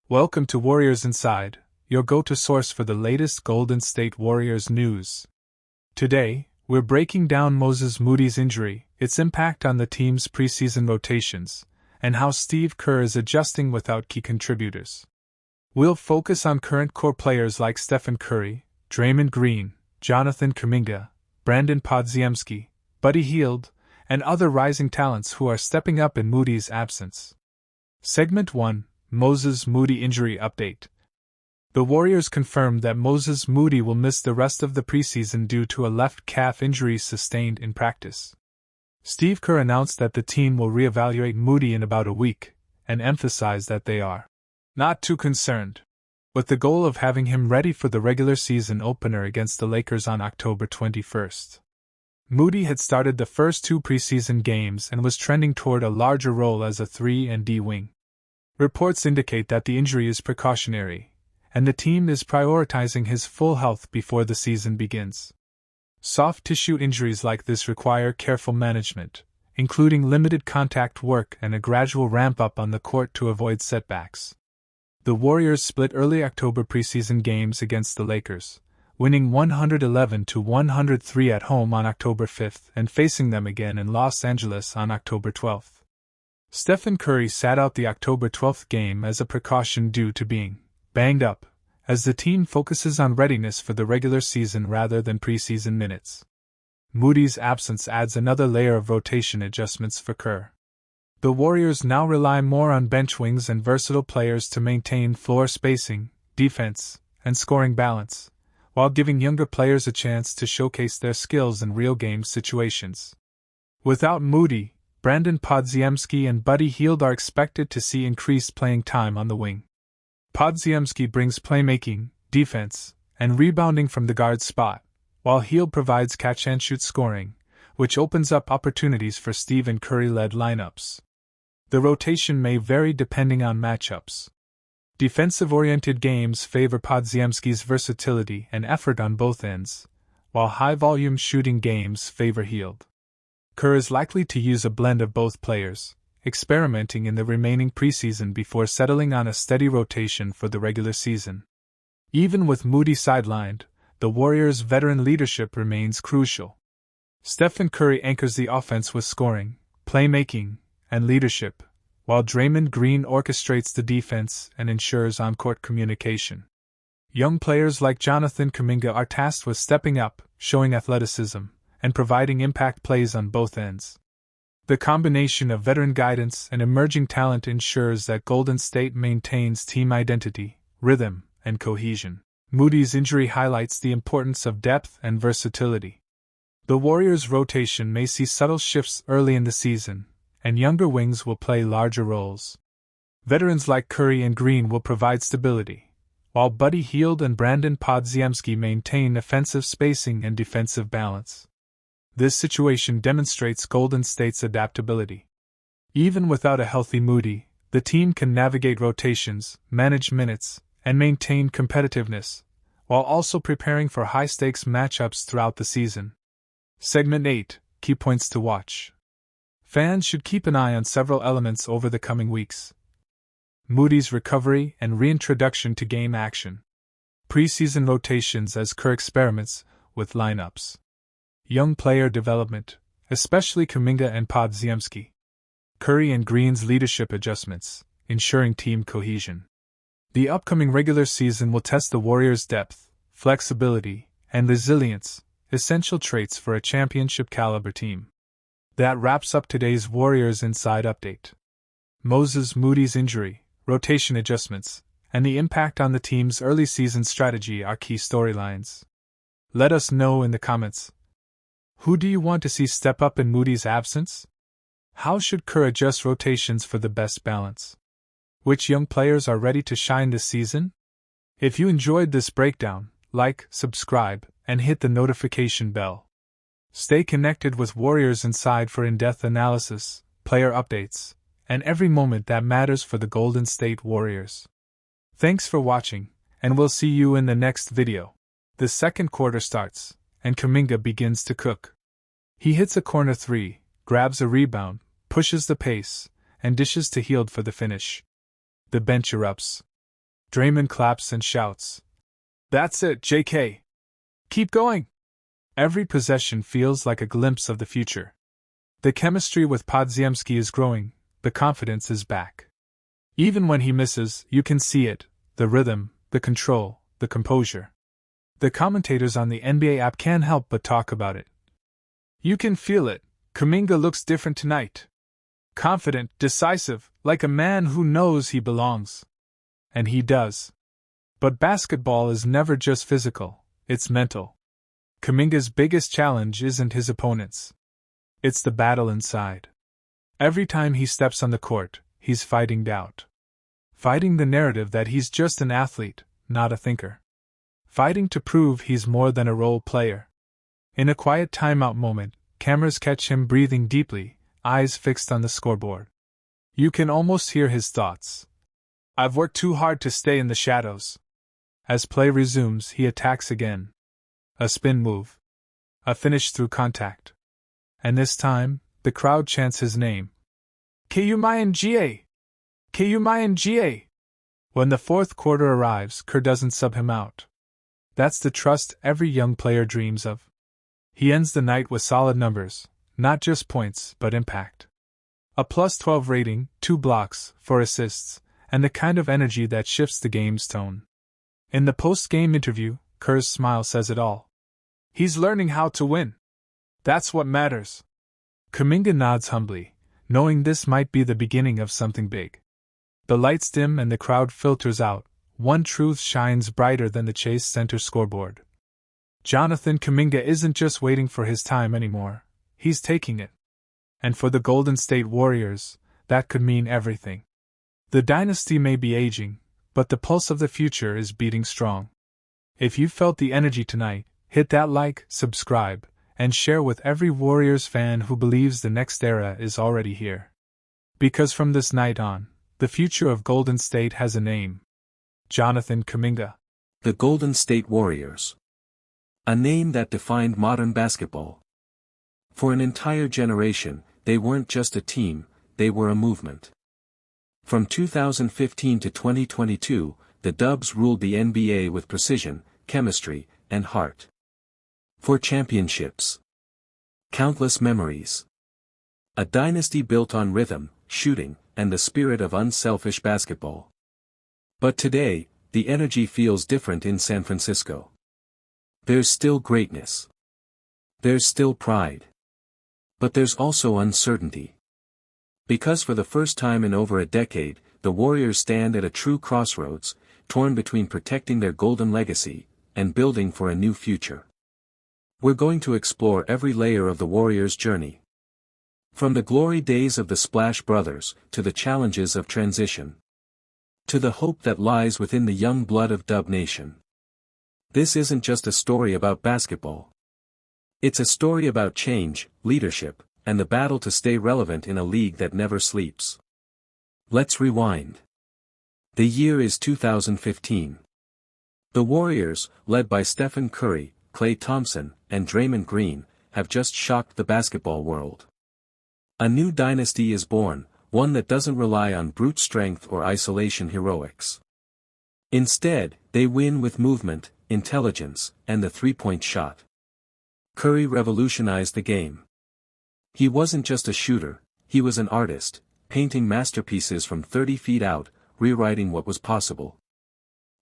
Welcome to Warriors Inside, your go-to source for the latest Golden State Warriors news. Today, we're breaking down Moses Moody's injury, its impact on the team's preseason rotations, and how Steve Kerr is adjusting without key contributors. We'll focus on current core players like Stephen Curry, Draymond Green, Jonathan Kuminga, Brandon Podziemski, Buddy Hield, and other rising talents who are stepping up in Moody's absence. Segment 1. Moses Moody Injury Update. The Warriors confirmed that Moses Moody will miss the rest of the preseason due to a left calf injury sustained in practice. Steve Kerr announced that the team will reevaluate Moody in about a week, and emphasized that they are not too concerned, with the goal of having him ready for the regular season opener against the Lakers on October 21st. Moody had started the first two preseason games and was trending toward a larger role as a 3-and-D wing. Reports indicate that the injury is precautionary, and the team is prioritizing his full health before the season begins. Soft tissue injuries like this require careful management, including limited contact work and a gradual ramp-up on the court to avoid setbacks. The Warriors split early October preseason games against the Lakers, winning 111-103 at home on October 5th and facing them again in Los Angeles on October 12th. Stephen Curry sat out the October 12th game as a precaution due to being banged up, as the team focuses on readiness for the regular season rather than preseason minutes. Moody's absence adds another layer of rotation adjustments for Kerr. The Warriors now rely more on bench wings and versatile players to maintain floor spacing, defense, and scoring balance, while giving younger players a chance to showcase their skills in real game situations. Without Moody, Brandon Podziemski and Buddy Hield are expected to see increased playing time on the wing. Podziemski brings playmaking, defense, and rebounding from the guard spot, while Hield provides catch-and-shoot scoring, which opens up opportunities for Steve and Curry-led lineups. The rotation may vary depending on matchups. Defensive-oriented games favor Podziemski's versatility and effort on both ends, while high-volume shooting games favor Hield. Kerr is likely to use a blend of both players, experimenting in the remaining preseason before settling on a steady rotation for the regular season. Even with Moody sidelined, the Warriors' veteran leadership remains crucial. Stephen Curry anchors the offense with scoring, playmaking, and leadership, while Draymond Green orchestrates the defense and ensures on-court communication. Young players like Jonathan Kuminga are tasked with stepping up, showing athleticism, and providing impact plays on both ends. The combination of veteran guidance and emerging talent ensures that Golden State maintains team identity, rhythm, and cohesion. Moody's injury highlights the importance of depth and versatility. The Warriors' rotation may see subtle shifts early in the season, and younger wings will play larger roles. Veterans like Curry and Green will provide stability, while Buddy Hield and Brandon Podziemski maintain offensive spacing and defensive balance. This situation demonstrates Golden State's adaptability. Even without a healthy Moody, the team can navigate rotations, manage minutes, and maintain competitiveness, while also preparing for high-stakes matchups throughout the season. Segment 8. Key points to watch. Fans should keep an eye on several elements over the coming weeks. Moody's recovery and reintroduction to game action. Preseason rotations as Kerr experiments with lineups. Young player development, especially Kuminga and Podziemski. Curry and Green's leadership adjustments, ensuring team cohesion. The upcoming regular season will test the Warriors' depth, flexibility, and resilience, essential traits for a championship-caliber team. That wraps up today's Warriors Inside Update. Moses Moody's injury, rotation adjustments, and the impact on the team's early season strategy are key storylines. Let us know in the comments. Who do you want to see step up in Moody's absence? How should Kerr adjust rotations for the best balance? Which young players are ready to shine this season? If you enjoyed this breakdown, like, subscribe, and hit the notification bell. Stay connected with Warriors Inside for in-depth analysis, player updates, and every moment that matters for the Golden State Warriors. Thanks for watching, and we'll see you in the next video. The second quarter starts, and Kuminga begins to cook. He hits a corner three, grabs a rebound, pushes the pace, and dishes to Hield for the finish. The bench erupts. Draymond claps and shouts. That's it, JK. Keep going. Every possession feels like a glimpse of the future. The chemistry with Podziemski is growing, the confidence is back. Even when he misses, you can see it, the rhythm, the control, the composure. The commentators on the NBA app can't help but talk about it. You can feel it. Kuminga looks different tonight. Confident, decisive, like a man who knows he belongs. And he does. But basketball is never just physical, it's mental. Kuminga's biggest challenge isn't his opponents. It's the battle inside. Every time he steps on the court, he's fighting doubt. Fighting the narrative that he's just an athlete, not a thinker. Fighting to prove he's more than a role player. In a quiet timeout moment, cameras catch him breathing deeply, eyes fixed on the scoreboard. You can almost hear his thoughts. I've worked too hard to stay in the shadows. As play resumes, he attacks again. A spin move. A finish through contact. And this time, the crowd chants his name. Kuminga! Kuminga! When the fourth quarter arrives, Kerr doesn't sub him out. That's the trust every young player dreams of. He ends the night with solid numbers, not just points, but impact. A +12 rating, 2 blocks, 4 assists, and the kind of energy that shifts the game's tone. In the post-game interview, Kerr's smile says it all. He's learning how to win. That's what matters. Kuminga nods humbly, knowing this might be the beginning of something big. The lights dim and the crowd filters out. One truth shines brighter than the Chase Center scoreboard. Jonathan Kuminga isn't just waiting for his time anymore, he's taking it. And for the Golden State Warriors, that could mean everything. The dynasty may be aging, but the pulse of the future is beating strong. If you felt the energy tonight, hit that like, subscribe, and share with every Warriors fan who believes the next era is already here. Because from this night on, the future of Golden State has a name. Jonathan Kuminga. The Golden State Warriors. A name that defined modern basketball. For an entire generation, they weren't just a team, they were a movement. From 2015 to 2022, the Dubs ruled the NBA with precision, chemistry, and heart. 4 championships. Countless memories. A dynasty built on rhythm, shooting, and the spirit of unselfish basketball. But today, the energy feels different in San Francisco. There's still greatness. There's still pride. But there's also uncertainty. Because for the first time in over a decade, the Warriors stand at a true crossroads, torn between protecting their golden legacy and building for a new future. We're going to explore every layer of the Warriors' journey. From the glory days of the Splash Brothers, to the challenges of transition. To the hope that lies within the young blood of Dub Nation. This isn't just a story about basketball. It's a story about change, leadership, and the battle to stay relevant in a league that never sleeps. Let's rewind. The year is 2015. The Warriors, led by Stephen Curry, Klay Thompson, and Draymond Green, have just shocked the basketball world. A new dynasty is born, one that doesn't rely on brute strength or isolation heroics. Instead, they win with movement, intelligence, and the three-point shot. Curry revolutionized the game. He wasn't just a shooter, he was an artist, painting masterpieces from 30 feet out, rewriting what was possible.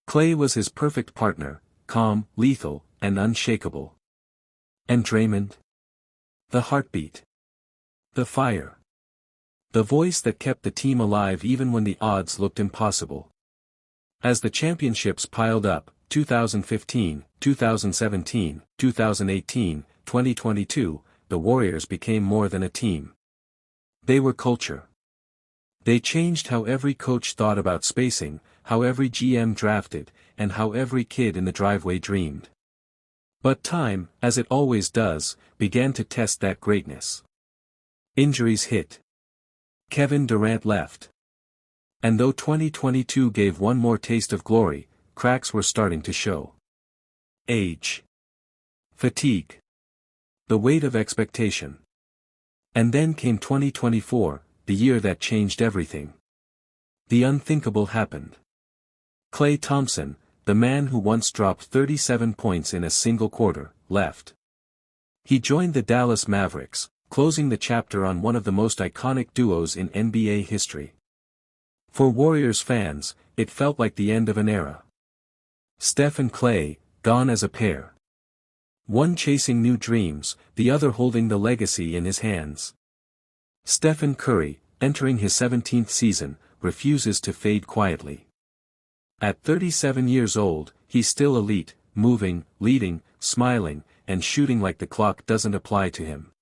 Klay was his perfect partner, calm, lethal, and unshakable. And Draymond? The heartbeat. The fire. The voice that kept the team alive even when the odds looked impossible. As the championships piled up, 2015, 2017, 2018, 2022, the Warriors became more than a team. They were culture. They changed how every coach thought about spacing, how every GM drafted, and how every kid in the driveway dreamed. But time, as it always does, began to test that greatness. Injuries hit. Kevin Durant left. And though 2022 gave one more taste of glory, cracks were starting to show. Age. Fatigue. The weight of expectation. And then came 2024, the year that changed everything. The unthinkable happened. Klay Thompson, the man who once dropped 37 points in a single quarter, left. He joined the Dallas Mavericks, closing the chapter on one of the most iconic duos in NBA history. For Warriors fans, it felt like the end of an era. Steph and Klay, gone as a pair. One chasing new dreams, the other holding the legacy in his hands. Stephen Curry, entering his 17th season, refuses to fade quietly. At 37 years old, he's still elite, moving, leading, smiling, and shooting like the clock doesn't apply to him.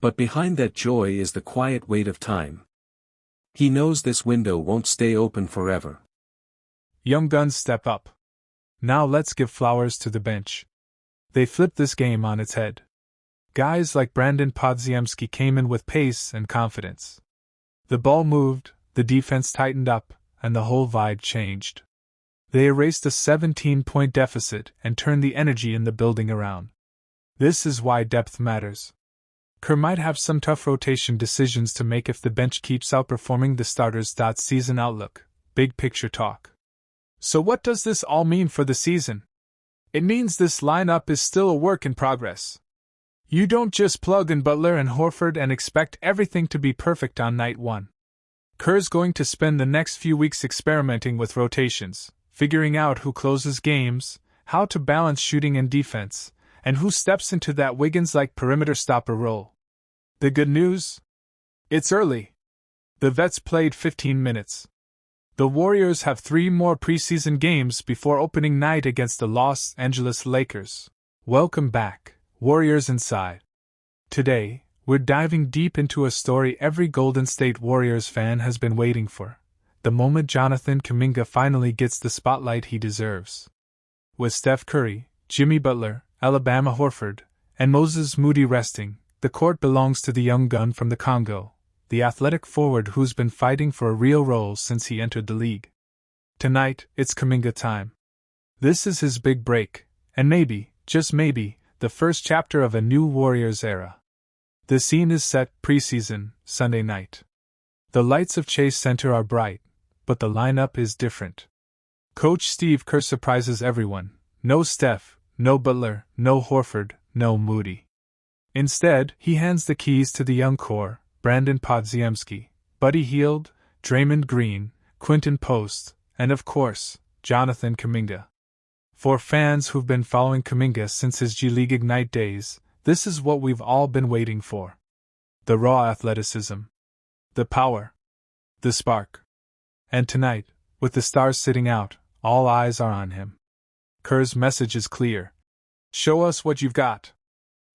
But behind that joy is the quiet weight of time. He knows this window won't stay open forever. Young guns step up. Now let's give flowers to the bench. They flipped this game on its head. Guys like Brandon Podziemski came in with pace and confidence. The ball moved, the defense tightened up, and the whole vibe changed. They erased a 17-point deficit and turned the energy in the building around. This is why depth matters. Kerr might have some tough rotation decisions to make if the bench keeps outperforming the starters. Season outlook, big picture talk. So what does this all mean for the season? It means this lineup is still a work in progress. You don't just plug in Butler and Horford and expect everything to be perfect on night one. Kerr's going to spend the next few weeks experimenting with rotations, figuring out who closes games, how to balance shooting and defense, and who steps into that Wiggins-like perimeter stopper role. The good news? It's early. The vets played 15 minutes. The Warriors have 3 more preseason games before opening night against the Los Angeles Lakers. Welcome back, Warriors Inside. Today, we're diving deep into a story every Golden State Warriors fan has been waiting for, the moment Jonathan Kuminga finally gets the spotlight he deserves. With Steph Curry, Jimmy Butler, Alabama Horford, and Moses Moody resting, the court belongs to the young gun from the Congo, the athletic forward who's been fighting for a real role since he entered the league. Tonight, it's Kuminga time. This is his big break, and maybe, just maybe, the first chapter of a new Warriors era. The scene is set preseason, Sunday night. The lights of Chase Center are bright, but the lineup is different. Coach Steve Kerr surprises everyone. No Steph, no Butler, no Horford, no Moody. Instead, he hands the keys to the young core, Brandon Podziemski, Buddy Hield, Draymond Green, Quinton Post, and of course, Jonathan Kuminga. For fans who've been following Kuminga since his G League Ignite days, this is what we've all been waiting for. The raw athleticism. The power. The spark. And tonight, with the stars sitting out, all eyes are on him. Kerr's message is clear. Show us what you've got.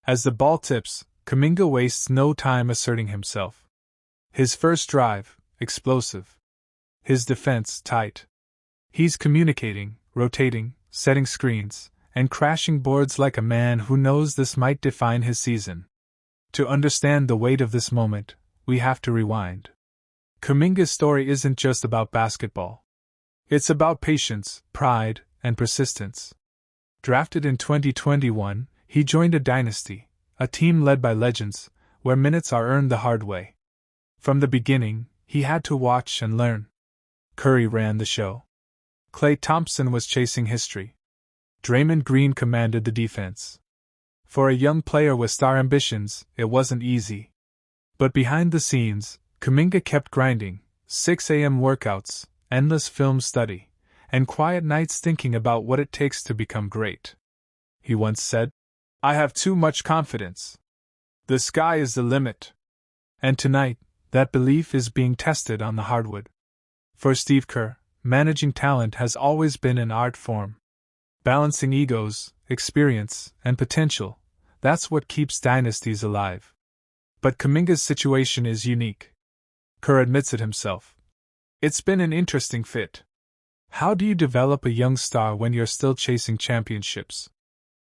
As the ball tips, Kuminga wastes no time asserting himself. His first drive, explosive. His defense, tight. He's communicating, rotating, setting screens, and crashing boards like a man who knows this might define his season. To understand the weight of this moment, we have to rewind. Kuminga's story isn't just about basketball. It's about patience, pride, and persistence. Drafted in 2021, he joined a dynasty, a team led by legends, where minutes are earned the hard way. From the beginning, he had to watch and learn. Curry ran the show. Klay Thompson was chasing history. Draymond Green commanded the defense. For a young player with star ambitions, it wasn't easy. But behind the scenes, Kuminga kept grinding, 6 a.m. workouts, endless film study, and quiet nights thinking about what it takes to become great. He once said, "I have too much confidence. The sky is the limit." And tonight, that belief is being tested on the hardwood. For Steve Kerr, managing talent has always been an art form. Balancing egos, experience, and potential, that's what keeps dynasties alive. But Kuminga's situation is unique. Kerr admits it himself. It's been an interesting fit. How do you develop a young star when you're still chasing championships?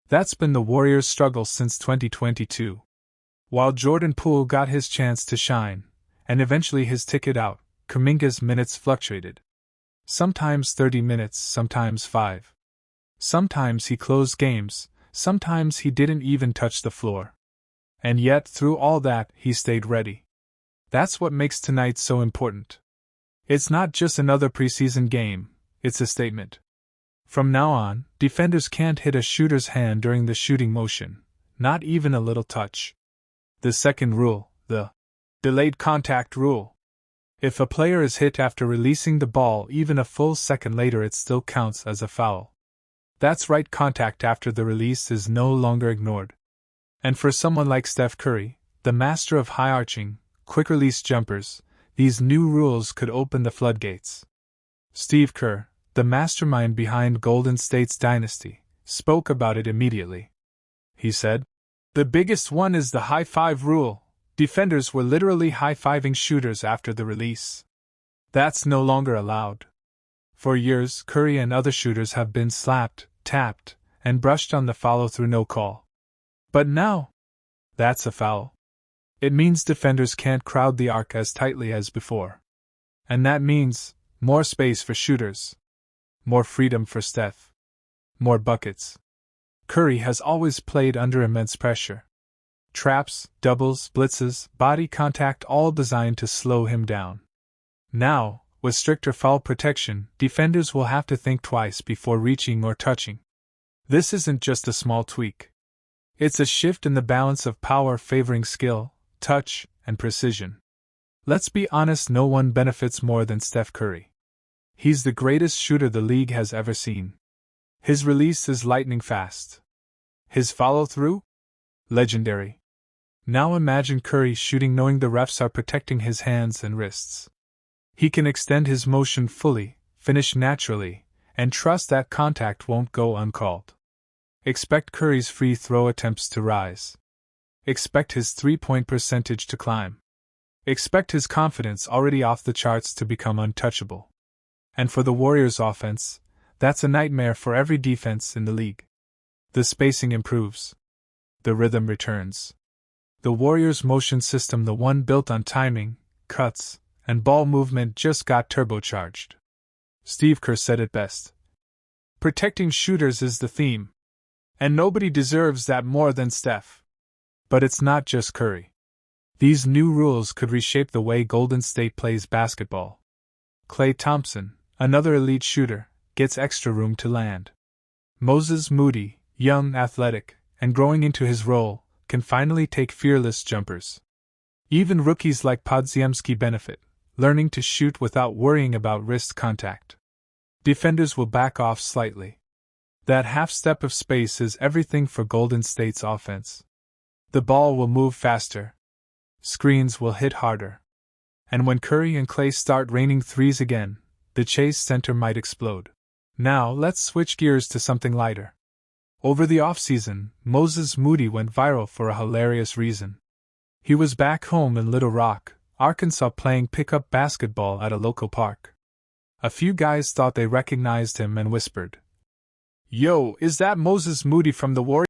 That's been the Warriors' struggle since 2022. While Jordan Poole got his chance to shine, and eventually his ticket out, Kuminga's minutes fluctuated. Sometimes 30 minutes, sometimes 5. Sometimes he closed games, sometimes he didn't even touch the floor. And yet, through all that, he stayed ready. That's what makes tonight so important. It's not just another preseason game, It's a statement. From now on, defenders can't hit a shooter's hand during the shooting motion, not even a little touch. The second rule, the delayed contact rule. If a player is hit after releasing the ball even a full second later, it still counts as a foul. That's right, contact after the release is no longer ignored. And for someone like Steph Curry, the master of high-arching, quick-release jumpers, these new rules could open the floodgates. Steve Kerr, the mastermind behind Golden State's dynasty, spoke about it immediately. He said, "The biggest one is the high-five rule. Defenders were literally high-fiving shooters after the release. That's no longer allowed. For years, Curry and other shooters have been slapped, tapped, and brushed on the follow-through no call. But now, that's a foul. It means defenders can't crowd the arc as tightly as before. And that means more space for shooters. More freedom for Steph. More buckets. Curry has always played under immense pressure. Traps, doubles, blitzes, body contact, all designed to slow him down. Now, with stricter foul protection, defenders will have to think twice before reaching or touching. This isn't just a small tweak. It's a shift in the balance of power favoring skill, touch, and precision. Let's be honest, no one benefits more than Steph Curry. He's the greatest shooter the league has ever seen. His release is lightning fast. His follow-through? Legendary. Now imagine Curry shooting knowing the refs are protecting his hands and wrists. He can extend his motion fully, finish naturally, and trust that contact won't go uncalled. Expect Curry's free throw attempts to rise. Expect his three-point percentage to climb. Expect his confidence already off the charts to become untouchable. And for the Warriors' offense, that's a nightmare for every defense in the league. The spacing improves. The rhythm returns. The Warriors' motion system, the one built on timing, cuts, and ball movement, just got turbocharged. Steve Kerr said it best. Protecting shooters is the theme. And nobody deserves that more than Steph. But it's not just Curry. These new rules could reshape the way Golden State plays basketball. Klay Thompson, another elite shooter, gets extra room to land. Moses Moody, young, athletic, and growing into his role, can finally take fearless jumpers. Even rookies like Podziemski benefit, learning to shoot without worrying about wrist contact. Defenders will back off slightly. That half step of space is everything for Golden State's offense. The ball will move faster. Screens will hit harder. And when Curry and Klay start raining threes again, the Chase Center might explode. Now let's switch gears to something lighter. Over the offseason, Moses Moody went viral for a hilarious reason. He was back home in Little Rock, Arkansas, playing pickup basketball at a local park. A few guys thought they recognized him and whispered, "Yo, is that Moses Moody from the Warriors?"